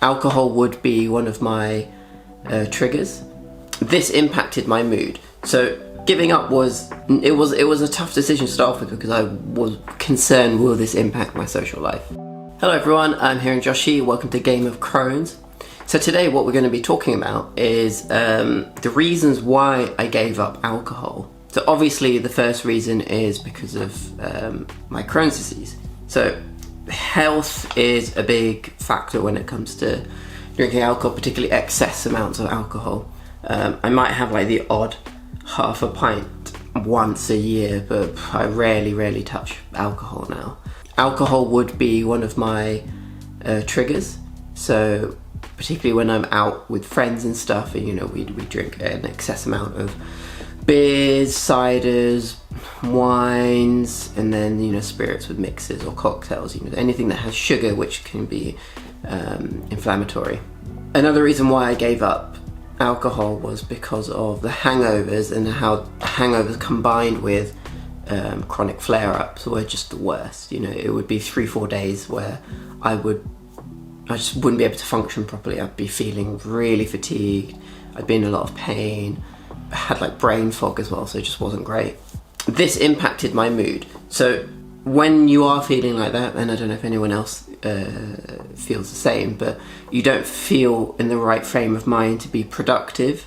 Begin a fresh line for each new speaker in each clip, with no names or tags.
alcohol would be one of my triggers. This impacted my mood. So giving up was a tough decision to start off with because I was concerned, will this impact my social life? Hello everyone, I'm here in Joshi. Welcome to Game of Crohn's. So today what we're going to be talking about is the reasons why I gave up alcohol. So obviously the first reason is because of my Crohn's disease. So health is a big factor when it comes to drinking alcohol, particularly excess amounts of alcohol. I might have like the odd half a pint once a year, but I rarely touch alcohol now. Alcohol would be one of my triggers. So particularly when I'm out with friends and stuff, and we drink an excess amount of beers, ciders, wines, and then spirits with mixes or cocktails, anything that has sugar, which can be inflammatory. Another reason why I gave up alcohol was because of the hangovers, and how hangovers combined with chronic flare-ups were just the worst. It would be 3-4 days where I just wouldn't be able to function properly. I'd be feeling really fatigued. I'd be in a lot of pain. I had like brain fog as well, so it just wasn't great. This impacted my mood. So when you are feeling like that, and I don't know if anyone else feels the same, but you don't feel in the right frame of mind to be productive,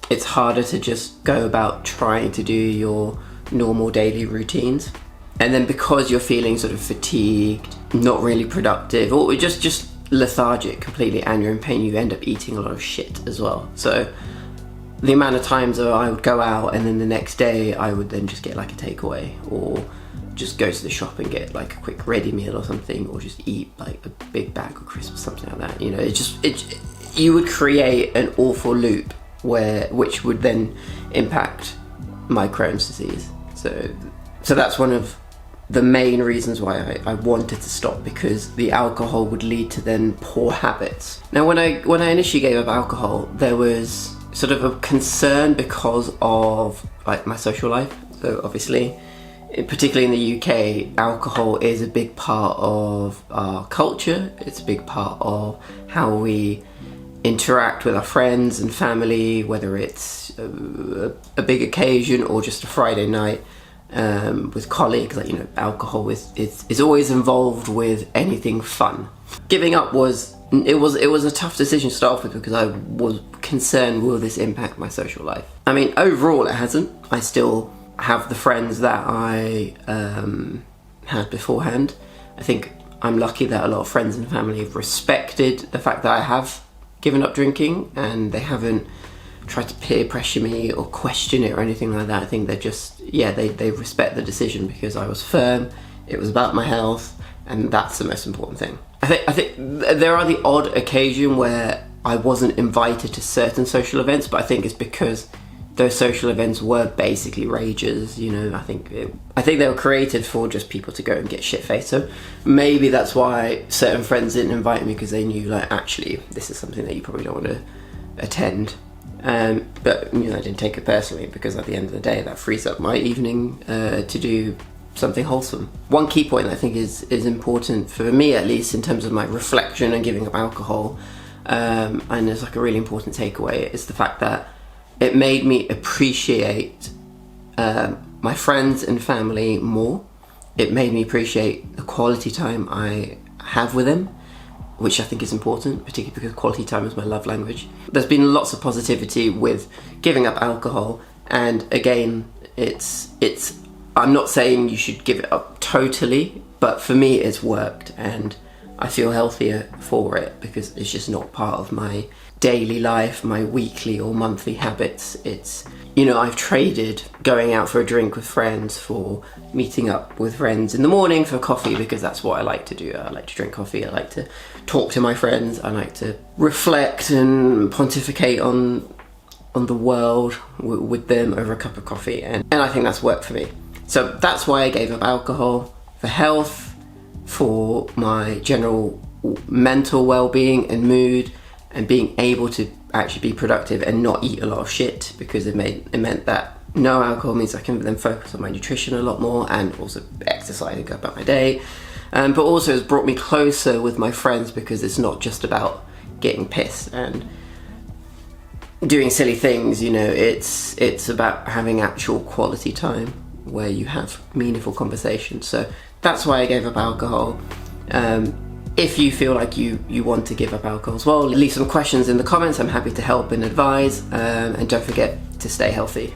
it's harder to just go about trying to do your normal daily routines. And then because you're feeling sort of fatigued, not really productive, or just lethargic completely, and you're in pain, you end up eating a lot of shit as well. So the amount of times that I would go out and then the next day I would then just get like a takeaway, or just go to the shop and get like a quick ready meal or something, or just eat like a big bag of crisps, something like that. You would create an awful loop which would then impact my Crohn's disease. So that's one of the main reasons why I wanted to stop, because the alcohol would lead to then poor habits. Now when I initially gave up alcohol, there was sort of a concern because of like my social life. So obviously, particularly in the UK, alcohol is a big part of our culture. It's a big part of how we interact with our friends and family, whether it's a big occasion or just a Friday night with colleagues. Like, alcohol is always involved with anything fun. Giving up was a tough decision to start off with because I was concerned, will this impact my social life? I mean, overall it hasn't. I still have the friends that I had beforehand. I think I'm lucky that a lot of friends and family have respected the fact that I have given up drinking, and they haven't tried to peer pressure me or question it or anything like that. I think they're just, they respect the decision because I was firm, it was about my health, and that's the most important thing. I think there are the odd occasion where I wasn't invited to certain social events, but I think it's because those social events were basically rages. I think they were created for just people to go and get shit-faced. So maybe that's why certain friends didn't invite me, because they knew, like, actually this is something that you probably don't want to attend. But I didn't take it personally, because at the end of the day that frees up my evening to do something wholesome. One key point I think is important for me, at least in terms of my reflection and giving up alcohol, and there's like a really important takeaway, is the fact that it made me appreciate my friends and family more. It made me appreciate the quality time I have with them, which I think is important, particularly because quality time is my love language. There's been lots of positivity with giving up alcohol, and again, I'm not saying you should give it up totally, but for me it's worked, and I feel healthier for it because it's just not part of my daily life, my weekly or monthly habits. It's, I've traded going out for a drink with friends for meeting up with friends in the morning for coffee, because that's what I like to do. I like to drink coffee, I like to talk to my friends, I like to reflect and pontificate on the world with them over a cup of coffee, and I think that's worked for me. So that's why I gave up alcohol, for health, for my general mental well-being and mood, and being able to actually be productive and not eat a lot of shit, because it meant that no alcohol means I can then focus on my nutrition a lot more, and also exercise and go about my day. But also it's brought me closer with my friends, because it's not just about getting pissed and doing silly things. You know, it's about having actual quality time where you have meaningful conversations. So that's why I gave up alcohol. If you feel like you want to give up alcohol as well, leave some questions in the comments. I'm happy to help and advise, and don't forget to stay healthy.